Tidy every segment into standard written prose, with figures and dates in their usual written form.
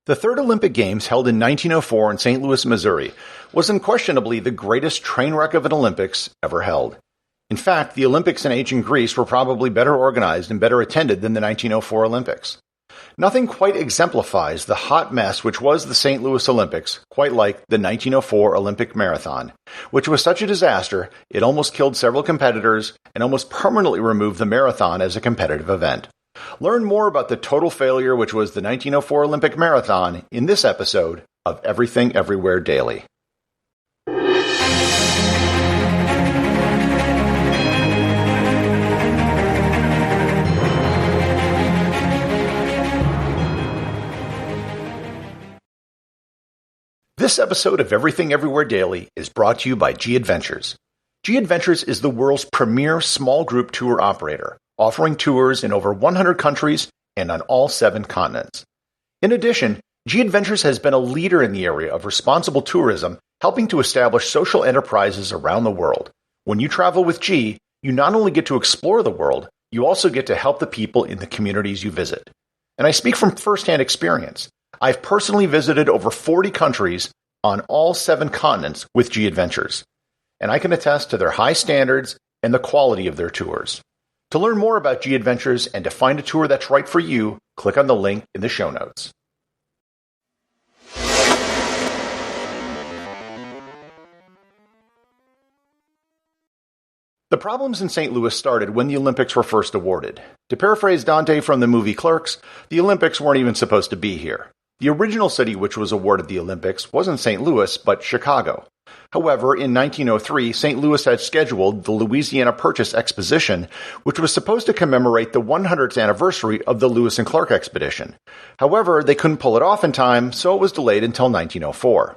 The third Olympic Games, held in 1904 in St. Louis, Missouri, was unquestionably the greatest train wreck of an Olympics ever held. In fact, the Olympics in ancient Greece were probably better organized and better attended than the 1904 Olympics. Nothing quite exemplifies the hot mess which was the St. Louis Olympics, quite like the 1904 Olympic Marathon, which was such a disaster it almost killed several competitors and almost permanently removed the marathon as a competitive event. Learn more about the total failure which was the 1904 Olympic Marathon in this episode of Everything Everywhere Daily. This episode of Everything Everywhere Daily is brought to you by G Adventures. G Adventures is the world's premier small group tour operator, offering tours in over 100 countries and on all 7 continents. In addition, G Adventures has been a leader in the area of responsible tourism, helping to establish social enterprises around the world. When you travel with G, you not only get to explore the world, you also get to help the people in the communities you visit. And I speak from firsthand experience. I've personally visited over 40 countries on all 7 continents with G Adventures, and I can attest to their high standards and the quality of their tours. To learn more about G Adventures and to find a tour that's right for you, click on the link in the show notes. The problems in St. Louis started when the Olympics were first awarded. To paraphrase Dante from the movie Clerks, the Olympics weren't even supposed to be here. The original city which was awarded the Olympics wasn't St. Louis, but Chicago. However, in 1903, St. Louis had scheduled the Louisiana Purchase Exposition, which was supposed to commemorate the 100th anniversary of the Lewis and Clark expedition. However, they couldn't pull it off in time, so it was delayed until 1904.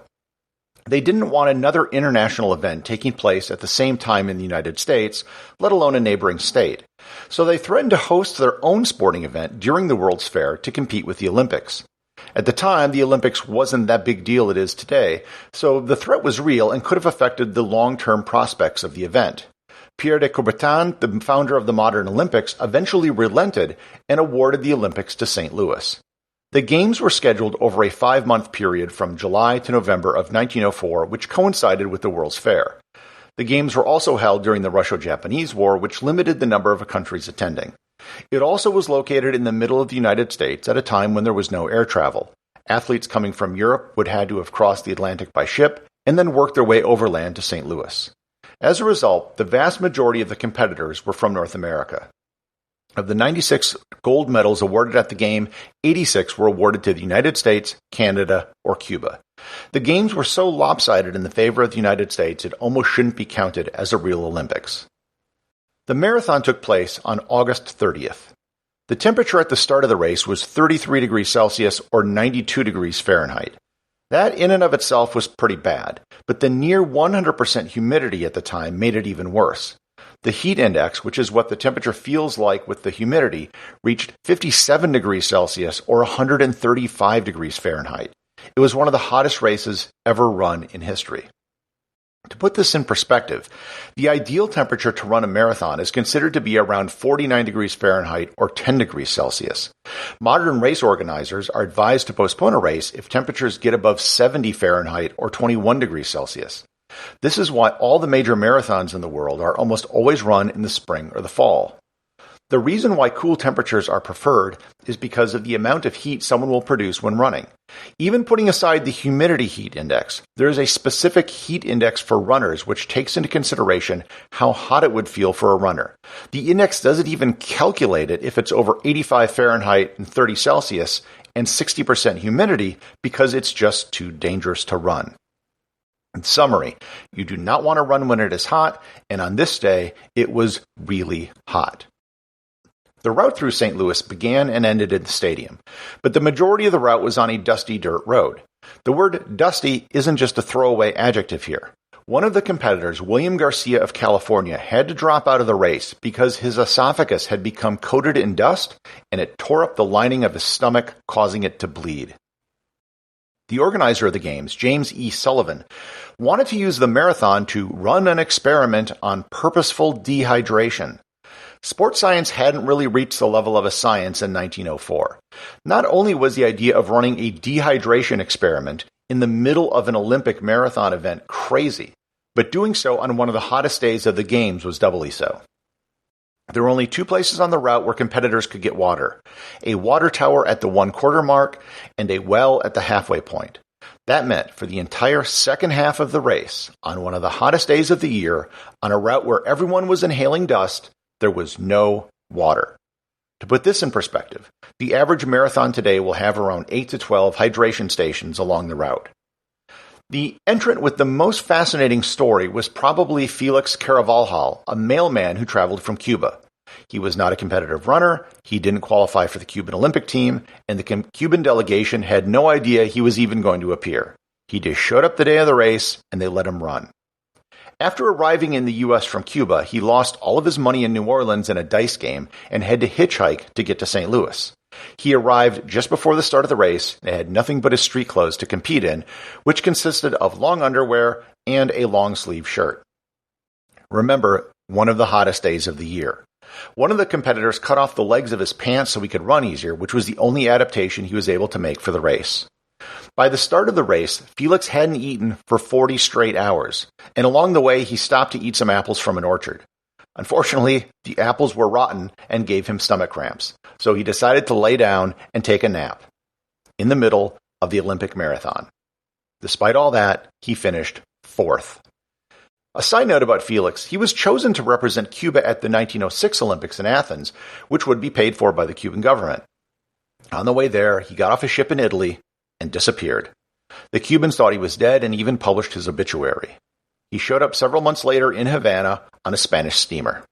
They didn't want another international event taking place at the same time in the United States, let alone a neighboring state. So they threatened to host their own sporting event during the World's Fair to compete with the Olympics. At the time, the Olympics wasn't that big deal it is today, so the threat was real and could have affected the long-term prospects of the event. Pierre de Coubertin, the founder of the modern Olympics, eventually relented and awarded the Olympics to St. Louis. The Games were scheduled over a 5-month period from July to November of 1904, which coincided with the World's Fair. The Games were also held during the Russo-Japanese War, which limited the number of countries attending. It also was located in the middle of the United States at a time when there was no air travel. Athletes coming from Europe would have had to have crossed the Atlantic by ship and then worked their way overland to St. Louis. As a result, the vast majority of the competitors were from North America. Of the 96 gold medals awarded at the game, 86 were awarded to the United States, Canada, or Cuba. The Games were so lopsided in the favor of the United States it almost shouldn't be counted as a real Olympics. The marathon took place on August 30th. The temperature at the start of the race was 33 degrees Celsius or 92 degrees Fahrenheit. That in and of itself was pretty bad, but the near 100% humidity at the time made it even worse. The heat index, which is what the temperature feels like with the humidity, reached 57 degrees Celsius or 135 degrees Fahrenheit. It was one of the hottest races ever run in history. To put this in perspective, the ideal temperature to run a marathon is considered to be around 49 degrees Fahrenheit or 10 degrees Celsius. Modern race organizers are advised to postpone a race if temperatures get above 70 Fahrenheit or 21 degrees Celsius. This is why all the major marathons in the world are almost always run in the spring or the fall. The reason why cool temperatures are preferred is because of the amount of heat someone will produce when running. Even putting aside the humidity heat index, there is a specific heat index for runners which takes into consideration how hot it would feel for a runner. The index doesn't even calculate it if it's over 85 Fahrenheit and 30 Celsius and 60% humidity because it's just too dangerous to run. In summary, you do not want to run when it is hot, and on this day, it was really hot. The route through St. Louis began and ended in the stadium, but the majority of the route was on a dusty dirt road. The word dusty isn't just a throwaway adjective here. One of the competitors, William Garcia of California, had to drop out of the race because his esophagus had become coated in dust and it tore up the lining of his stomach, causing it to bleed. The organizer of the Games, James E. Sullivan, wanted to use the marathon to run an experiment on purposeful dehydration. Sports science hadn't really reached the level of a science in 1904. Not only was the idea of running a dehydration experiment in the middle of an Olympic marathon event crazy, but doing so on one of the hottest days of the Games was doubly so. There were only two places on the route where competitors could get water: a water tower at the 1/4 mark and a well at the halfway point. That meant for the entire second half of the race, on one of the hottest days of the year, on a route where everyone was inhaling dust, there was no water. To put this in perspective, the average marathon today will have around 8 to 12 hydration stations along the route. The entrant with the most fascinating story was probably Felix Caravalhal, a mailman who traveled from Cuba. He was not a competitive runner, he didn't qualify for the Cuban Olympic team, and the Cuban delegation had no idea he was even going to appear. He just showed up the day of the race, and they let him run. After arriving in the U.S. from Cuba, he lost all of his money in New Orleans in a dice game and had to hitchhike to get to St. Louis. He arrived just before the start of the race and had nothing but his street clothes to compete in, which consisted of long underwear and a long-sleeve shirt. Remember, one of the hottest days of the year. One of the competitors cut off the legs of his pants so he could run easier, which was the only adaptation he was able to make for the race. By the start of the race, Felix hadn't eaten for 40 straight hours, and along the way he stopped to eat some apples from an orchard. Unfortunately, the apples were rotten and gave him stomach cramps, so he decided to lay down and take a nap in the middle of the Olympic marathon. Despite all that, he finished 4th. A side note about Felix, he was chosen to represent Cuba at the 1906 Olympics in Athens, which would be paid for by the Cuban government. On the way there, he got off a ship in Italy and disappeared. The Cubans thought he was dead and even published his obituary. He showed up several months later in Havana on a Spanish steamer.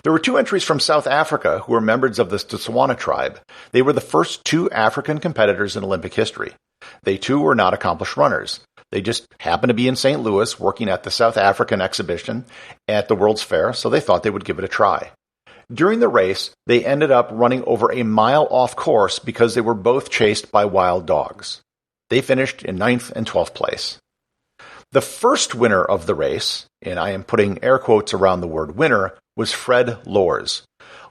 There were two entries from South Africa who were members of the Tswana tribe. They were the first two African competitors in Olympic history. They too were not accomplished runners. They just happened to be in St. Louis working at the South African exhibition at the World's Fair, so they thought they would give it a try. During the race, they ended up running over a mile off course because they were both chased by wild dogs. They finished in 9th and 12th place. The first winner of the race, and I am putting air quotes around the word winner, was Fred Lors.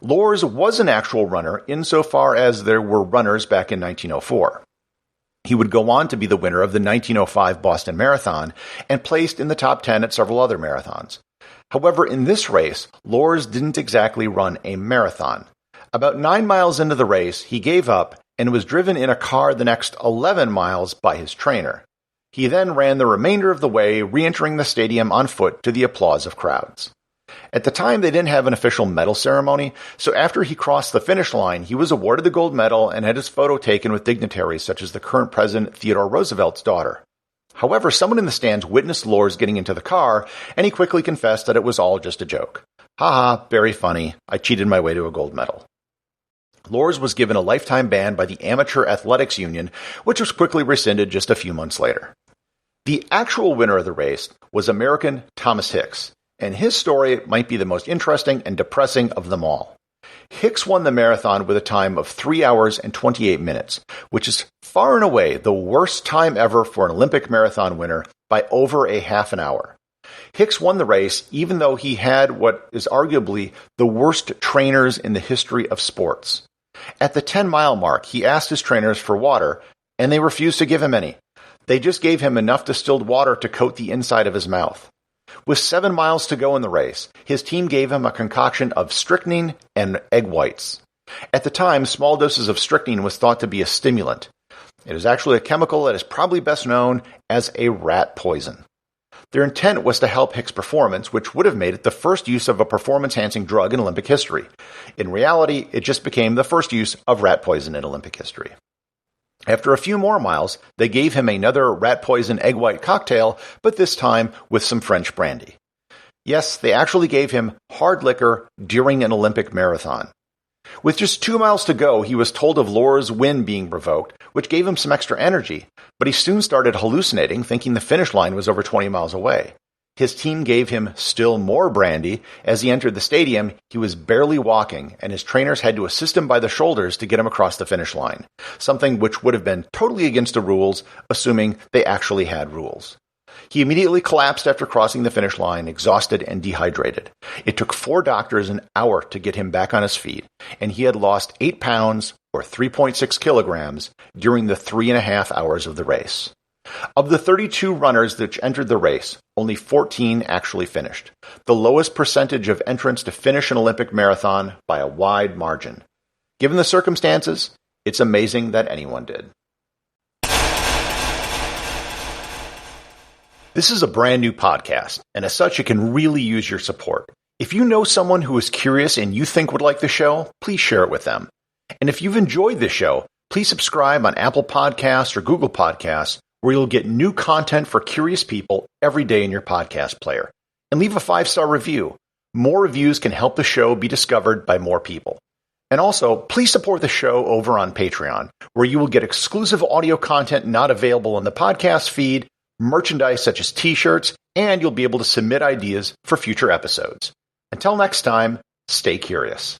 Lors was an actual runner insofar as there were runners back in 1904. He would go on to be the winner of the 1905 Boston Marathon and placed in the top 10 at several other marathons. However, in this race, Lors didn't exactly run a marathon. About 9 miles into the race, he gave up and was driven in a car the next 11 miles by his trainer. He then ran the remainder of the way, re-entering the stadium on foot to the applause of crowds. At the time, they didn't have an official medal ceremony, so after he crossed the finish line, he was awarded the gold medal and had his photo taken with dignitaries such as the current president Theodore Roosevelt's daughter. However, someone in the stands witnessed Lors getting into the car, and he quickly confessed that it was all just a joke. Haha, very funny. I cheated my way to a gold medal. Lors was given a lifetime ban by the Amateur Athletics Union, which was quickly rescinded just a few months later. The actual winner of the race was American Thomas Hicks, and his story might be the most interesting and depressing of them all. Hicks won the marathon with a time of 3 hours and 28 minutes, which is far and away the worst time ever for an Olympic marathon winner by over a half an hour. Hicks won the race even though he had what is arguably the worst trainers in the history of sports. At the 10-mile mark, he asked his trainers for water, and they refused to give him any. They just gave him enough distilled water to coat the inside of his mouth. With 7 miles to go in the race, his team gave him a concoction of strychnine and egg whites. At the time, small doses of strychnine was thought to be a stimulant. It is actually a chemical that is probably best known as a rat poison. Their intent was to help Hicks' performance, which would have made it the first use of a performance-enhancing drug in Olympic history. In reality, it just became the first use of rat poison in Olympic history. After a few more miles, they gave him another rat poison egg white cocktail, but this time with some French brandy. Yes, they actually gave him hard liquor during an Olympic marathon. With just 2 miles to go, he was told of Lors' win being revoked, which gave him some extra energy, but he soon started hallucinating, thinking the finish line was over 20 miles away. His team gave him still more brandy. As he entered the stadium, he was barely walking, and his trainers had to assist him by the shoulders to get him across the finish line, something which would have been totally against the rules, assuming they actually had rules. He immediately collapsed after crossing the finish line, exhausted and dehydrated. It took 4 doctors an hour to get him back on his feet, and he had lost 8 pounds, or 3.6 kilograms, during the 3.5 hours of the race. Of the 32 runners that entered the race, only 14 actually finished, the lowest percentage of entrants to finish an Olympic marathon by a wide margin. Given the circumstances, it's amazing that anyone did. This is a brand new podcast, and as such, it can really use your support. If you know someone who is curious and you think would like the show, please share it with them. And if you've enjoyed this show, please subscribe on Apple Podcasts or Google Podcasts, where you'll get new content for curious people every day in your podcast player. And leave a 5-star review. More reviews can help the show be discovered by more people. And also, please support the show over on Patreon, where you will get exclusive audio content not available in the podcast feed, merchandise such as t-shirts, and you'll be able to submit ideas for future episodes. Until next time, stay curious.